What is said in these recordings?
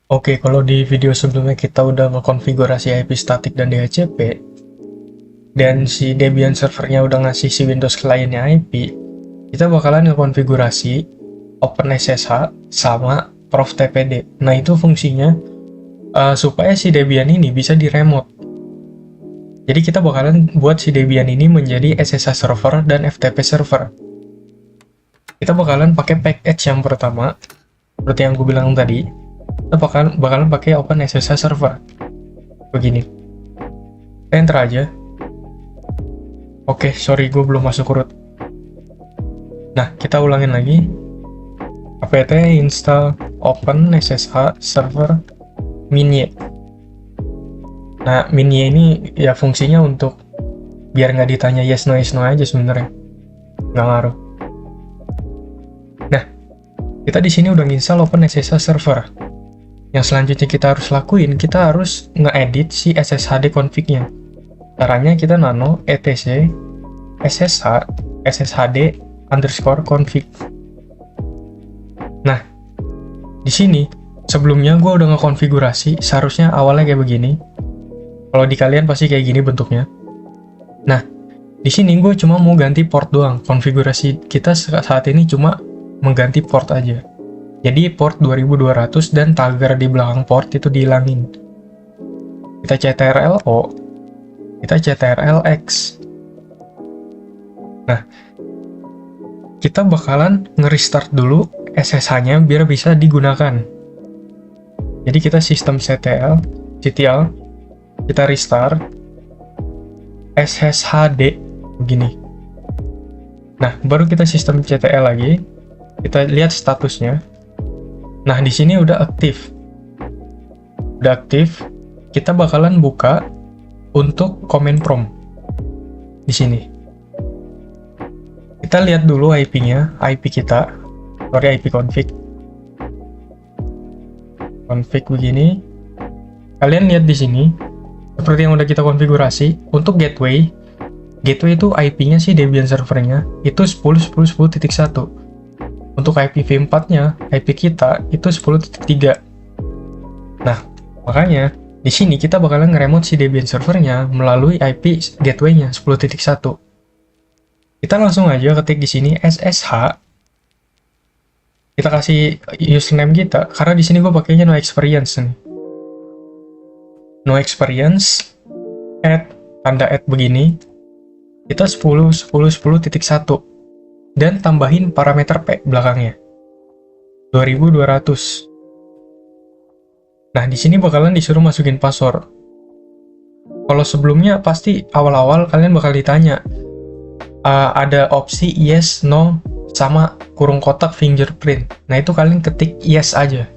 Oke, kalau di video sebelumnya kita udah ngekonfigurasi IP static dan DHCP, dan si Debian servernya udah ngasih si Windows client-nya IP, kita bakalan ngekonfigurasi OpenSSH sama ProfTPD. Nah, itu fungsinya supaya si Debian ini bisa di-remote. Jadi kita bakalan buat si Debian ini menjadi SSH server dan FTP server. Kita bakalan pakai package yang pertama, seperti yang gue bilang tadi, kita bakalan pakai OpenSSH server. Begini. Enter aja. Oke, sorry gue belum masuk urut. Nah, kita ulangin lagi. apt install OpenSSH server minye. Nah, minye ini ya fungsinya untuk biar nggak ditanya yes no aja sebenarnya. Nggak ngaruh. Nah, kita di sini udah nginstal OpenSSH server. Yang selanjutnya kita harus lakuin, kita harus nge-edit si SSHD config-nya. Caranya kita nano etc sshd_config. Nah, di sini sebelumnya gue udah ngekonfigurasi, seharusnya awalnya kayak begini. Kalau di kalian pasti kayak gini bentuknya. Nah, di sini gue cuma mau ganti port doang. Konfigurasi kita saat ini cuma mengganti port aja. Jadi port 2200 dan tagar di belakang port itu dihilangin. Kita ctrl-o, kita ctrl-x. Nah, kita bakalan nge-restart dulu SSH-nya biar bisa digunakan. Jadi kita ctl, kita restart SSHD begini. Nah, baru kita ctl lagi, kita lihat statusnya. Nah, di sini udah aktif. Udah aktif. Kita bakalan buka untuk command prompt di sini. Kita lihat dulu IP-nya, IP kita. Sorry, IP config. Config begini. Kalian lihat di sini, seperti yang udah kita konfigurasi, untuk gateway itu IP-nya si Debian servernya itu 10.10.10.1. Untuk IPv4-nya, IP kita itu 10.3. Nah, makanya di sini kita bakalan nge-remote si Debian servernya melalui IP gateway-nya 10.1. Kita langsung aja ketik di sini SSH. Kita kasih username kita, karena di sini gue pakainya no experience nih. No experience tanda begini. Kita 10.10.10.1 dan tambahin parameter P belakangnya 2200. Nah, di sini bakalan disuruh masukin password. Kalau sebelumnya pasti awal-awal kalian bakal ditanya ada opsi yes, no, sama kurung kotak fingerprint. Nah, itu kalian ketik yes aja.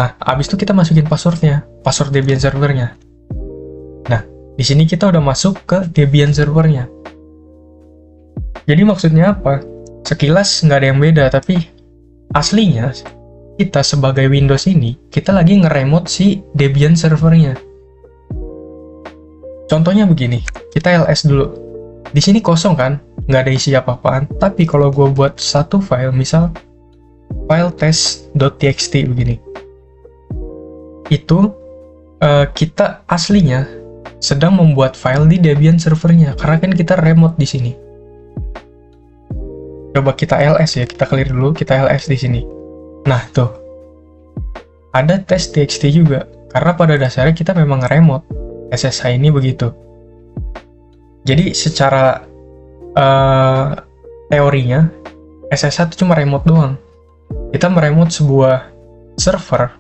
Nah, abis itu kita masukin passwordnya, password Debian servernya. Nah, di sini kita udah masuk ke Debian servernya. Jadi maksudnya apa? Sekilas nggak ada yang beda, tapi aslinya kita sebagai Windows ini, kita lagi nge-remote si Debian servernya. Contohnya begini, kita ls dulu. Di sini kosong kan? Nggak ada isi apa-apaan. Tapi kalau gue buat satu file, misal file test.txt begini. Itu kita aslinya sedang membuat file di Debian servernya, karena kan kita remote di sini. Coba kita ls ya, kita clear dulu, kita ls di sini. Nah, tuh. Ada test.txt juga, karena pada dasarnya kita memang remote. SSH ini begitu. Jadi secara teorinya, SSH itu cuma remote doang. Kita meremote sebuah server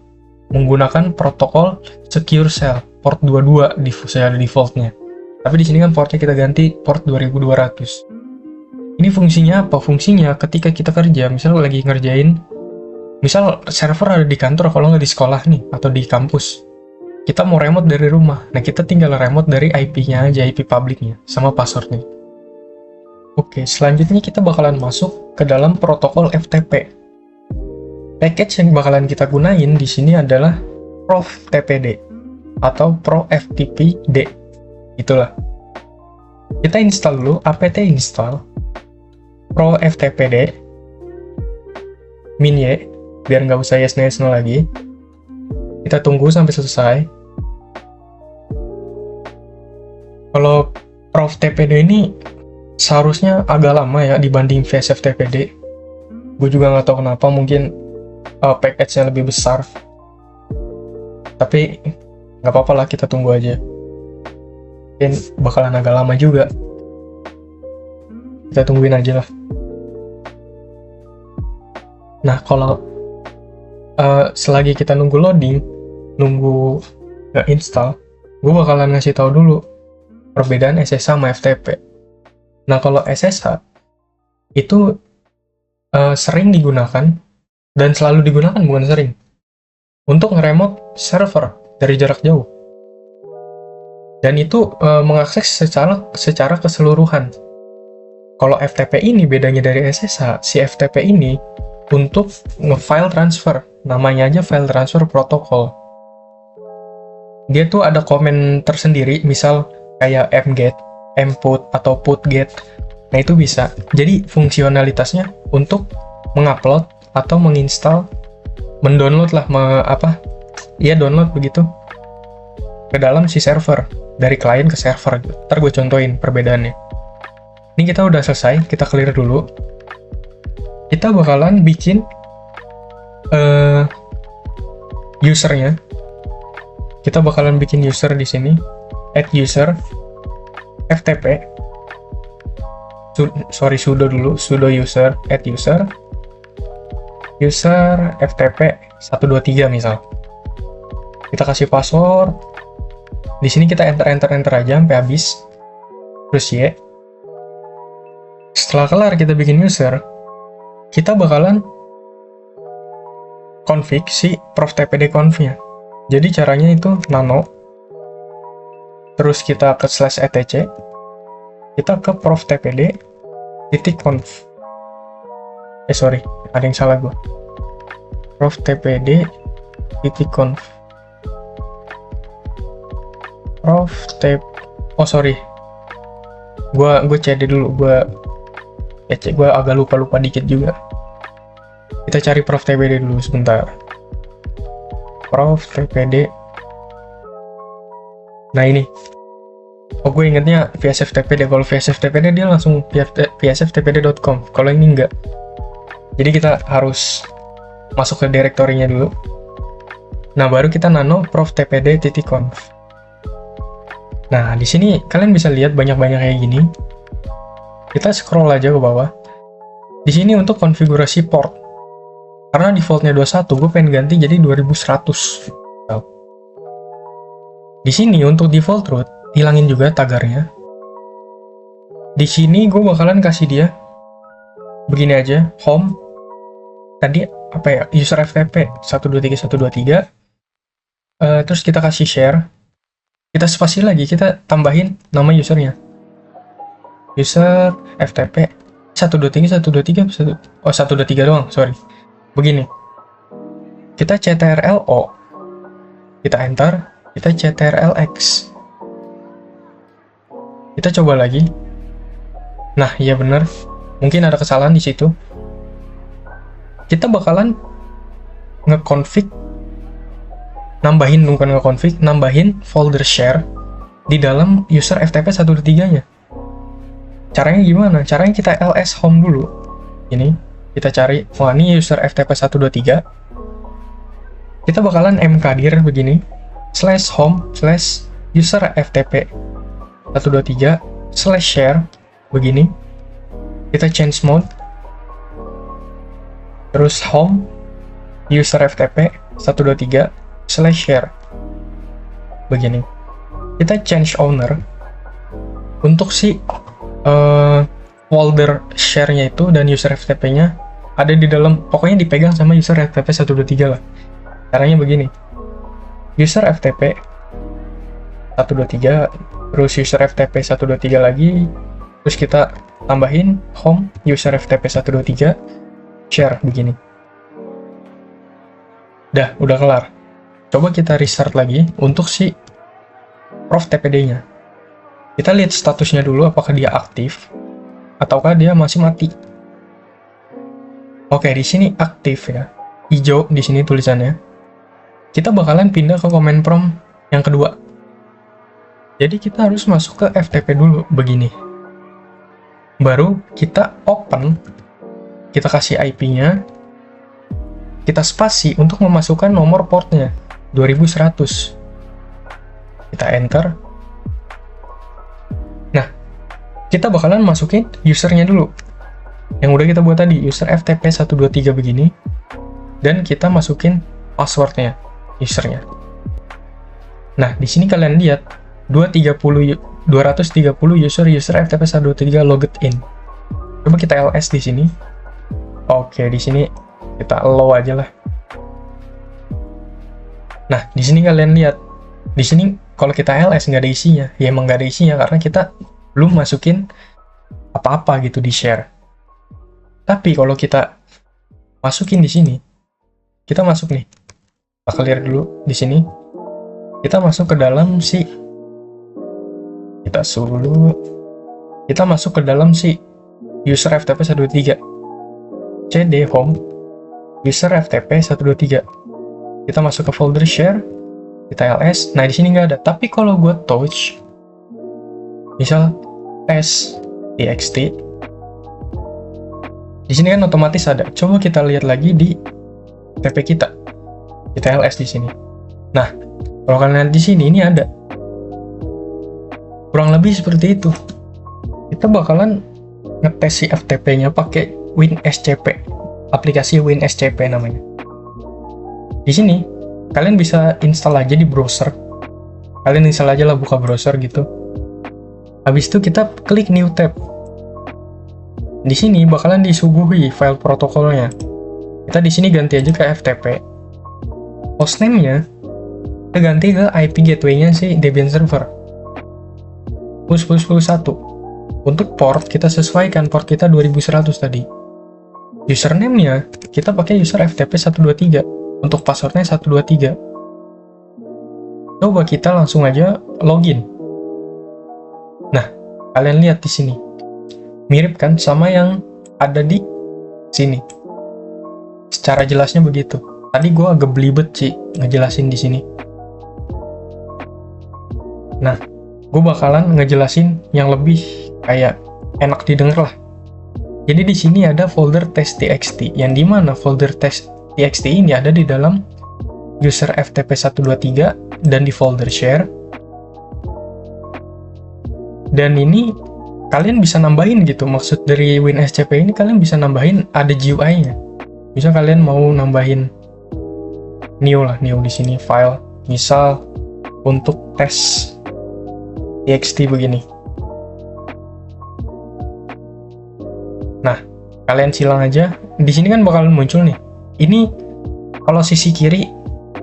menggunakan protokol Secure Shell port 22 secara defaultnya. Tapi di sini kan portnya kita ganti port 2200. Ini fungsinya apa? Fungsinya ketika kita kerja, misal lagi ngerjain, misal server ada di kantor, kalau nggak di sekolah nih, atau di kampus. Kita mau remote dari rumah. Nah, kita tinggal remote dari IP-nya aja, IP publiknya, sama passwordnya. Oke, selanjutnya kita bakalan masuk ke dalam protokol FTP. Package yang bakalan kita gunain di sini adalah ProfTPD atau ProFTPD. Itulah. Kita install dulu, apt install ProFTPD minye, biar nggak usah yes no lagi. Kita tunggu sampai selesai. Kalau Prof TPD ini seharusnya agak lama ya dibanding VSF TPD. Gue juga nggak tahu kenapa, mungkin package-nya lebih besar. Tapi nggak apa-apa lah, kita tunggu aja. Mungkin bakalan agak lama juga. Kita tungguin aja lah. Nah, kalau selagi kita nunggu loading, nunggu install, gue bakalan ngasih tahu dulu perbedaan SSH sama FTP. Nah, kalau SSH itu sering digunakan, dan selalu digunakan, bukan sering, untuk nge-remote server dari jarak jauh. Dan itu mengakses secara keseluruhan. Kalau FTP ini bedanya dari SSH, si FTP ini untuk nge-file transfer, namanya aja file transfer protocol. Dia tuh ada komen tersendiri, misal kayak mget, mput, atau putget. Nah, itu bisa. Jadi fungsionalitasnya untuk mengupload atau menginstal, mendownload lah, download begitu ke dalam si server, dari klien ke server. Ntar gue contohin perbedaannya. Ini kita udah selesai, kita clear dulu. Kita bakalan bikin usernya. Kita bakalan bikin user di sini, add user, FTP. Sudo dulu, sudo user, add user, FTP 123 misal. Kita kasih password. Di sini kita enter aja sampai habis. Terus Y. Setelah kelar kita bikin user, kita bakalan config si prof tpd conf-nya. Jadi caranya itu nano, terus kita ke /etc, kita ke prof tpd .conf. Ada yang salah gue. Prof tpd .conf. Gue cd dulu, gue agak lupa dikit juga. Kita cari prof tpd dulu sebentar. Prof tpd. Nah, ini. Gue ingetnya VSF TPD. Kalau VSF TPD dia langsung vsftpd.com. Kalau ini enggak. Jadi kita harus masuk ke direktorinya dulu. Nah, baru kita nano prof tpd.conf. Nah, di sini kalian bisa lihat banyak-banyak kayak gini. Kita scroll aja ke bawah. Di sini untuk konfigurasi port. Karena defaultnya 21, gue pengen ganti jadi 2100. Di sini untuk default root, hilangin juga tagarnya. Di sini gue bakalan kasih dia begini aja, home. Tadi user FTP 123.123. Terus kita kasih share. Kita spasi lagi, kita tambahin nama usernya. User FTP 123 doang, sorry. Begini, kita ctrl-o, kita enter, kita ctrl-x, kita coba lagi. Nah, iya bener, mungkin ada kesalahan di situ. Kita bakalan nge-config, nambahin folder share di dalam user FTP 123-nya. Caranya gimana? Caranya kita ls home dulu. Ini kita cari, ini user FTP 123. Kita bakalan mkdir begini, /home/user FTP 123/share begini. Kita change mode. Terus home user FTP 123/share begini. Kita change owner untuk si folder share-nya itu, dan user FTP-nya ada di dalam, pokoknya dipegang sama user FTP 123 lah. Caranya begini. User FTP 123, terus user FTP 123 lagi, terus kita tambahin home user FTP 123 share begini. Udah kelar. Coba kita restart lagi untuk si prof tpd-nya. Kita lihat statusnya dulu, apakah dia aktif ataukah dia masih mati. Oke, di sini aktif ya. Hijau di sini tulisannya. kita bakalan pindah ke command prompt yang kedua. Jadi kita harus masuk ke FTP dulu, begini. Baru kita open, kita kasih IP-nya, kita spasi untuk memasukkan nomor portnya, 2100. Kita enter. Nah, kita bakalan masukin usernya dulu. Yang udah kita buat tadi, user FTP 123 begini. Dan kita masukin passwordnya, usernya. Nah, di sini kalian lihat 230 user FTP 123 logged in. Coba kita ls di sini. Oke, di sini kita allow aja lah. Nah, di sini kalian lihat. Di sini kalau kita ls nggak ada isinya. Ya emang nggak ada isinya karena kita belum masukin apa-apa gitu di share. Tapi kalau kita masukin di sini, kita masuk nih. Kita clear dulu di sini. Kita masuk ke dalam kita masuk ke dalam user FTP 123. cd home user FTP 123. Kita masuk ke folder share, kita ls. Nah, di sini nggak ada. Tapi kalau gue touch, misal txt, di sini kan otomatis ada. Coba kita lihat lagi di FTP kita. Kita ls di sini. Nah, kalau kalian lihat di sini, ini ada. Kurang lebih seperti itu. Kita bakalan ngetes si FTP-nya pakai WinSCP. Aplikasi WinSCP namanya. Di sini, kalian bisa install aja di browser. Kalian install aja lah, buka browser gitu. Habis itu kita klik new tab. Di sini bakalan disuguhi file protokolnya. Kita di sini ganti aja ke FTP. Hostname-nya kita ganti ke IP gateway-nya si Debian server. +++1. Untuk port kita sesuaikan, port kita 2100 tadi. Username-nya kita pakai user FTP 123. Untuk passwordnya 123. Coba kita langsung aja login. Nah, kalian lihat di sini. Mirip kan sama yang ada di sini. Secara jelasnya begitu. Tadi gue agak belibet sih ngejelasin di sini. Nah, gue bakalan ngejelasin yang lebih kayak enak didengar lah. Jadi di sini ada folder test.txt, yang dimana folder test.txt ini ada di dalam user FTP 123 dan di folder share. Dan ini kalian bisa nambahin gitu. Maksud dari WinSCP ini kalian bisa nambahin ada GUI-nya. Bisa kalian mau nambahin new di sini file. Misal untuk tes txt begini. Nah, kalian silang aja. Di sini kan bakalan muncul nih. Ini kalau sisi kiri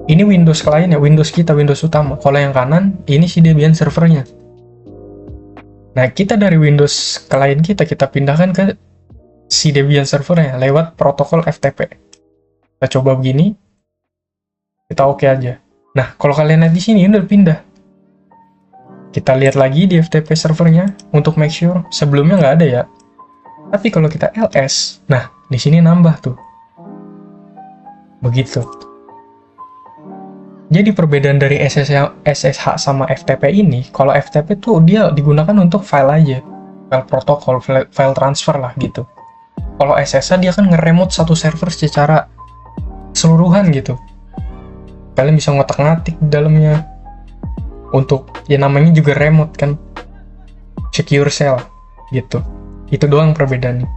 ini Windows client ya, Windows kita, Windows utama. Kalau yang kanan ini si Debian servernya. Nah, kita dari Windows client kita pindahkan ke si Debian servernya lewat protokol FTP. Kita coba begini. Kita oke aja. Nah, kalau kalian lihat di sini udah pindah. Kita lihat lagi di FTP servernya untuk make sure. Sebelumnya nggak ada ya. Tapi kalau kita ls, nah di sini nambah tuh. Begitu. Jadi perbedaan dari SSH sama FTP ini, kalau FTP tuh dia digunakan untuk file aja. File protokol, file transfer lah gitu. Kalau SSH dia kan nge-remote satu server secara keseluruhan gitu. Kalian bisa ngotak-ngatik di dalamnya. Untuk, ya namanya juga remote kan. Secure shell gitu. Itu doang perbedaannya.